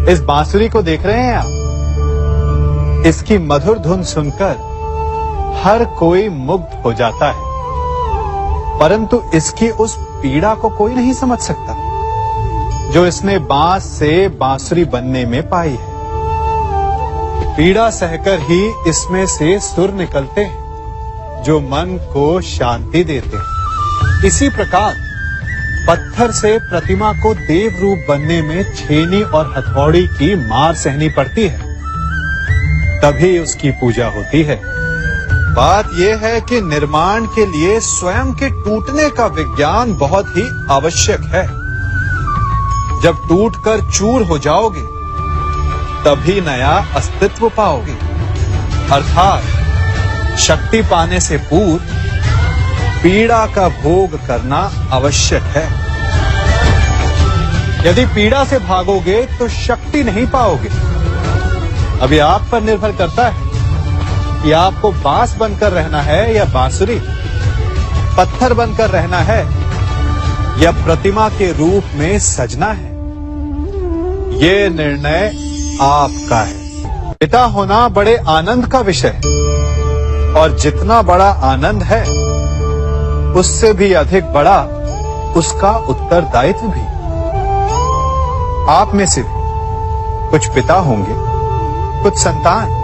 इस बांसुरी को देख रहे हैं आप? इसकी मधुर धुन सुनकर हर कोई मुग्ध हो जाता है, परंतु इसकी उस पीड़ा को कोई नहीं समझ सकता जो इसने बांस से बांसुरी बनने में पाई है। पीड़ा सहकर ही इसमें से सुर निकलते हैं जो मन को शांति देते हैं। इसी प्रकार पत्थर से प्रतिमा को देव रूप बनने में छेनी और हथौड़ी की मार सहनी पड़ती है, तभी उसकी पूजा होती है। बात यह है कि निर्माण के लिए स्वयं के टूटने का विज्ञान बहुत ही आवश्यक है। जब टूटकर चूर हो जाओगे तभी नया अस्तित्व पाओगे, अर्थात शक्ति पाने से पूर्व पीड़ा का भोग करना आवश्यक है। यदि पीड़ा से भागोगे तो शक्ति नहीं पाओगे। अभी आप पर निर्भर करता है कि आपको बांस बनकर रहना है या बांसुरी, पत्थर बनकर रहना है या प्रतिमा के रूप में सजना है। ये निर्णय आपका है। पिता होना बड़े आनंद का विषय है, और जितना बड़ा आनंद है उससे भी अधिक बड़ा उसका उत्तरदायित्व भी। आप में से कुछ पिता होंगे, कुछ संतान,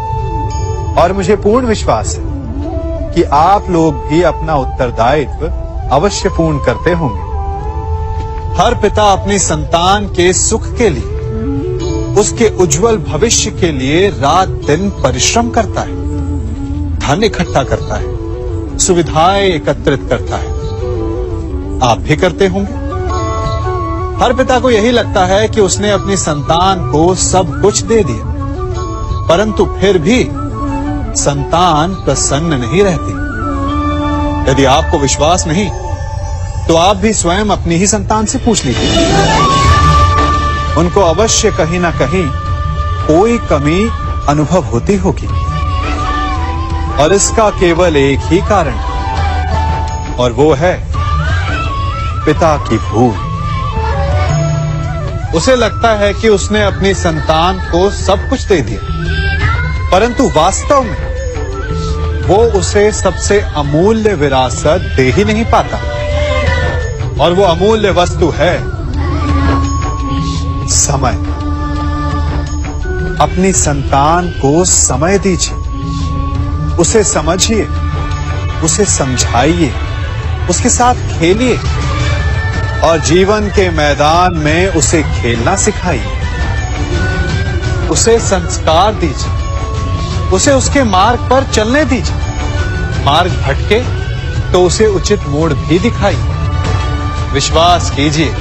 और मुझे पूर्ण विश्वास है कि आप लोग भी अपना उत्तरदायित्व अवश्य पूर्ण करते होंगे। हर पिता अपनी संतान के सुख के लिए, उसके उज्जवल भविष्य के लिए रात दिन परिश्रम करता है, धन इकट्ठा करता है, सुविधाएं एकत्रित करता है। आप भी करते होंगे। हर पिता को यही लगता है कि उसने अपनी संतान को सब कुछ दे दिया, परंतु फिर भी संतान प्रसन्न नहीं रहती। यदि आपको विश्वास नहीं तो आप भी स्वयं अपनी ही संतान से पूछ लीजिए। उनको अवश्य कहीं ना कहीं कोई कमी अनुभव होती होगी, और इसका केवल एक ही कारण है, और वो है पिता की भूल। उसे लगता है कि उसने अपनी संतान को सब कुछ दे दिया, परंतु वास्तव में वो उसे सबसे अमूल्य विरासत दे ही नहीं पाता, और वो अमूल्य वस्तु है समय। अपनी संतान को समय दीजिए, उसे समझिए, उसे समझाइए, उसके साथ खेलिए, और जीवन के मैदान में उसे खेलना सिखाइए। उसे संस्कार दीजिए, उसे उसके मार्ग पर चलने दीजिए। मार्ग भटके तो उसे उचित मोड़ भी दिखाइए। विश्वास कीजिए,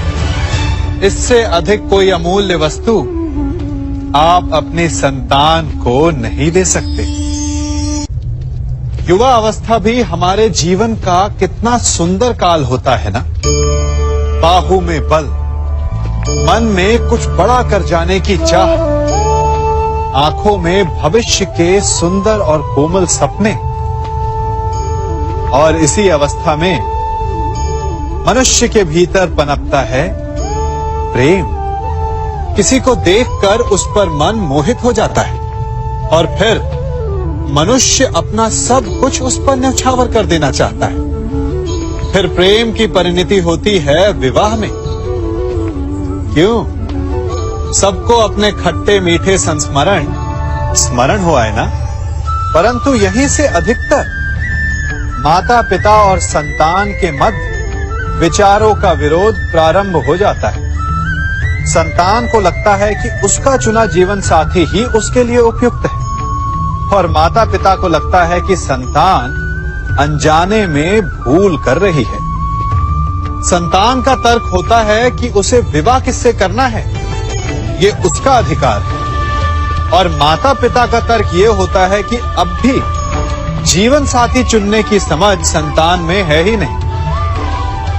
इससे अधिक कोई अमूल्य वस्तु आप अपनी संतान को नहीं दे सकते। युवा अवस्था भी हमारे जीवन का कितना सुंदर काल होता है ना। बाहु में बल, मन में कुछ बड़ा कर जाने की चाह, आंखों में भविष्य के सुंदर और कोमल सपने। और इसी अवस्था में मनुष्य के भीतर पनपता है प्रेम। किसी को देखकर उस पर मन मोहित हो जाता है, और फिर मनुष्य अपना सब कुछ उस पर न्यौछावर कर देना चाहता है। फिर प्रेम की परिणति होती है विवाह में। क्यों? सबको अपने खट्टे मीठे संस्मरण स्मरण हुआ है ना। परंतु यहीं से अधिकतर माता पिता और संतान के मध्य विचारों का विरोध प्रारंभ हो जाता है। संतान को लगता है कि उसका चुना जीवन साथी ही उसके लिए उपयुक्त है, और माता पिता को लगता है कि संतान अनजाने में भूल कर रही है। संतान का तर्क होता है कि उसे विवाह किससे करना है, ये उसका अधिकार है, और माता पिता का तर्क ये होता है कि अब भी जीवन साथी चुनने की समझ संतान में है ही नहीं।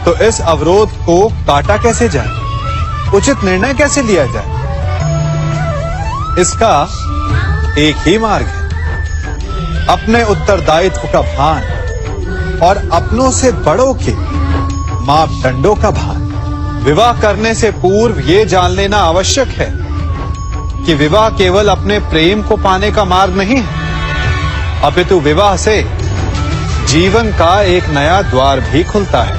तो इस अवरोध को काटा कैसे जाए, उचित निर्णय कैसे लिया जाए? इसका एक ही मार्ग है, अपने उत्तरदायित्व का भान और अपनों से बड़ों के मापदंडों का भान। विवाह करने से पूर्व ये जान लेना आवश्यक है कि विवाह केवल अपने प्रेम को पाने का मार्ग नहीं है, अपितु विवाह से जीवन का एक नया द्वार भी खुलता है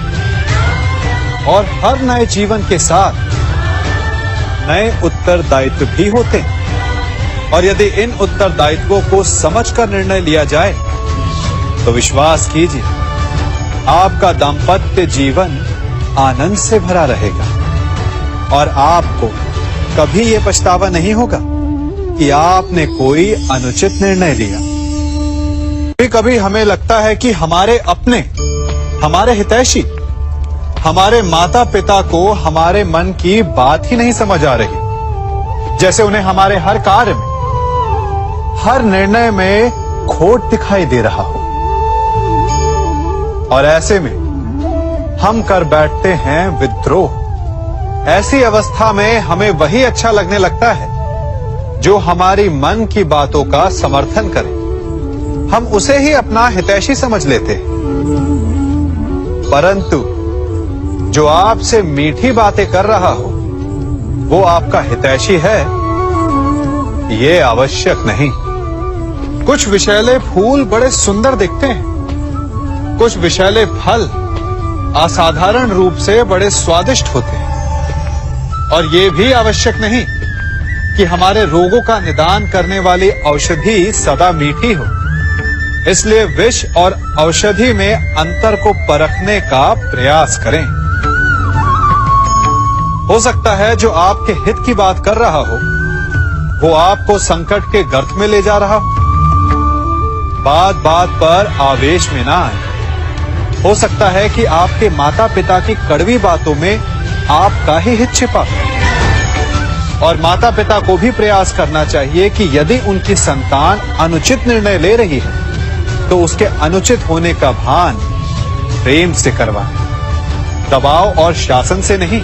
और हर नए जीवन के साथ नए उत्तरदायित्व भी होते हैं। और यदि इन उत्तरदायित्वों को समझकर निर्णय लिया जाए तो विश्वास कीजिए, आपका दाम्पत्य जीवन आनंद से भरा रहेगा और आपको कभी ये पछतावा नहीं होगा कि आपने कोई अनुचित निर्णय लिया। कभी हमें लगता है कि हमारे अपने, हमारे हितैषी, हमारे माता पिता को हमारे मन की बात ही नहीं समझ आ रही, जैसे उन्हें हमारे हर कार्य में, हर निर्णय में खोट दिखाई दे रहा हो। और ऐसे में हम कर बैठते हैं विद्रोह। ऐसी अवस्था में हमें वही अच्छा लगने लगता है जो हमारी मन की बातों का समर्थन करे। हम उसे ही अपना हितैषी समझ लेते हैं। परंतु जो आपसे मीठी बातें कर रहा हो वो आपका हितैषी है, ये आवश्यक नहीं। कुछ विषैले फूल बड़े सुंदर दिखते हैं, कुछ विषैले फल असाधारण रूप से बड़े स्वादिष्ट होते हैं। और ये भी आवश्यक नहीं कि हमारे रोगों का निदान करने वाली औषधि सदा मीठी हो। इसलिए विष और औषधि में अंतर को परखने का प्रयास करें। हो सकता है जो आपके हित की बात कर रहा हो वो आपको संकट के गर्त में ले जा रहा हो। बात बात पर आवेश में ना आए। हो सकता है कि आपके माता पिता की कड़वी बातों में आपका ही हित छिपा हो। और माता पिता को भी प्रयास करना चाहिए कि यदि उनकी संतान अनुचित निर्णय ले रही है तो उसके अनुचित होने का भान प्रेम से करवाएं, दबाव और शासन से नहीं।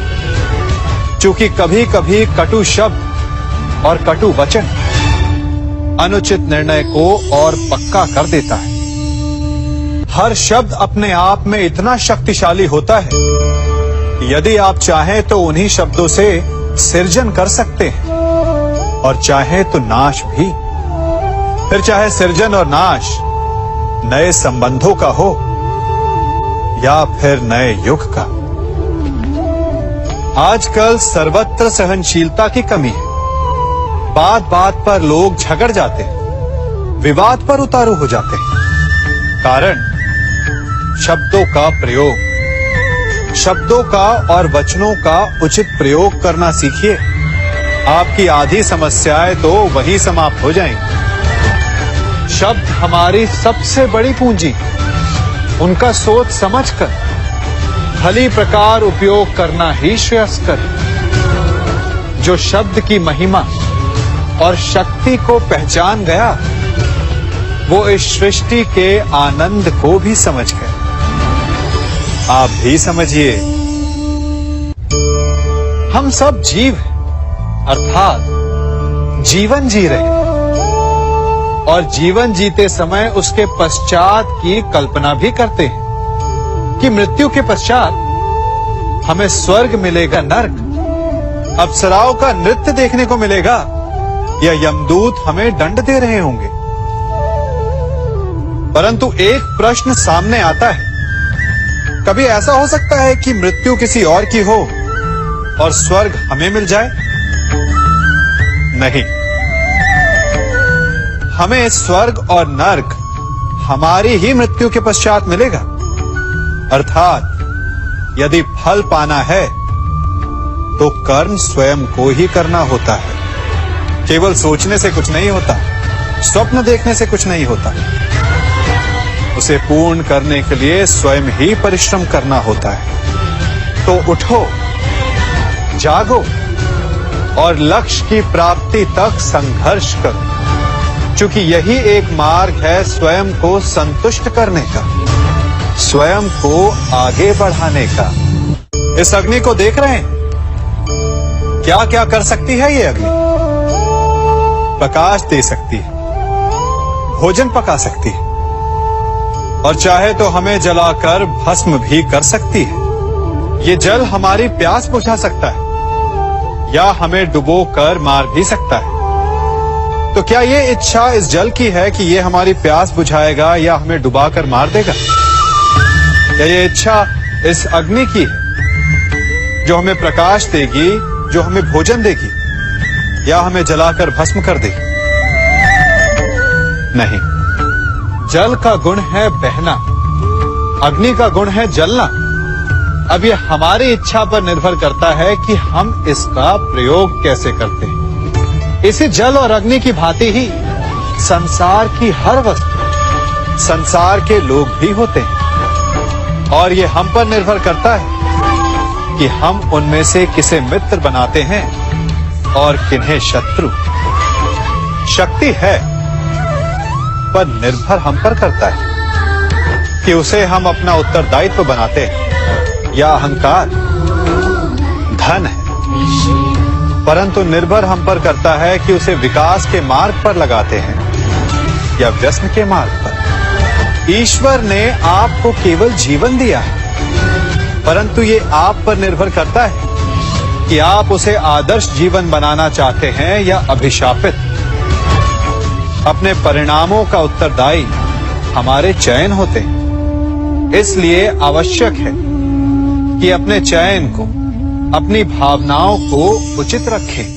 क्योंकि कभी कभी कटु शब्द और कटु वचन अनुचित निर्णय को और पक्का कर देता है। हर शब्द अपने आप में इतना शक्तिशाली होता है कि यदि आप चाहें तो उन्हीं शब्दों से सृजन कर सकते हैं और चाहे तो नाश भी। फिर चाहे सृजन और नाश नए संबंधों का हो या फिर नए युग का। आजकल सर्वत्र सहनशीलता की कमी है। बात बात पर लोग झगड़ जाते हैं, विवाद पर उतारू हो जाते हैं। कारण शब्दों का प्रयोग, शब्दों का और वचनों का उचित प्रयोग करना सीखिए। आपकी आधी समस्याएं तो वही समाप्त हो जाएंगी। शब्द हमारी सबसे बड़ी पूंजी, उनका सोच समझकर भली प्रकार उपयोग करना ही श्रेयस्कर। जो शब्द की महिमा और शक्ति को पहचान गया वो इस सृष्टि के आनंद को भी समझ गया। आप भी समझिए। हम सब जीव हैं, अर्थात जीवन जी रहे हैं और जीवन जीते समय उसके पश्चात की कल्पना भी करते हैं कि मृत्यु के पश्चात हमें स्वर्ग मिलेगा, नर्क, अप्सराओं का नृत्य देखने को मिलेगा या यमदूत हमें दंड दे रहे होंगे। परंतु एक प्रश्न सामने आता है, कभी ऐसा हो सकता है कि मृत्यु किसी और की हो और स्वर्ग हमें मिल जाए? नहीं, हमें स्वर्ग और नर्क हमारी ही मृत्यु के पश्चात मिलेगा। अर्थात यदि फल पाना है तो कर्म स्वयं को ही करना होता है। केवल सोचने से कुछ नहीं होता, स्वप्न देखने से कुछ नहीं होता। उसे पूर्ण करने के लिए स्वयं ही परिश्रम करना होता है। तो उठो, जागो और लक्ष्य की प्राप्ति तक संघर्ष करो, क्योंकि यही एक मार्ग है स्वयं को संतुष्ट करने का, स्वयं को आगे बढ़ाने का। इस अग्नि को देख रहे हैं? क्या क्या कर सकती है ये अग्नि? प्रकाश दे सकती है, भोजन पका सकती है और चाहे तो हमें जलाकर भस्म भी कर सकती है। ये जल हमारी प्यास बुझा सकता है या हमें डुबो कर मार भी सकता है। तो क्या ये इच्छा इस जल की है कि ये हमारी प्यास बुझाएगा या हमें डुबाकर मार देगा? या ये इच्छा इस अग्नि की है जो हमें प्रकाश देगी, जो हमें भोजन देगी, या हमें जलाकर भस्म कर देगी? नहीं, जल का गुण है बहना, अग्नि का गुण है जलना। अब ये हमारी इच्छा पर निर्भर करता है कि हम इसका प्रयोग कैसे करते हैं। इसी जल और अग्नि की भांति ही संसार की हर वस्तु, संसार के लोग भी होते हैं, और ये हम पर निर्भर करता है कि हम उनमें से किसे मित्र बनाते हैं और किन्हें शत्रु। शक्ति है, पर निर्भर हम पर करता है कि उसे हम अपना उत्तरदायित्व बनाते हैं या अहंकार। धन है, परंतु निर्भर हम पर करता है कि उसे विकास के मार्ग पर लगाते हैं या व्यसन के मार्ग पर। ईश्वर ने आपको केवल जीवन दिया है, परंतु ये आप पर निर्भर करता है कि आप उसे आदर्श जीवन बनाना चाहते हैं या अभिशापित। अपने परिणामों का उत्तरदायी हमारे चयन होते हैं। इसलिए आवश्यक है कि अपने चयन को, अपनी भावनाओं को उचित रखें।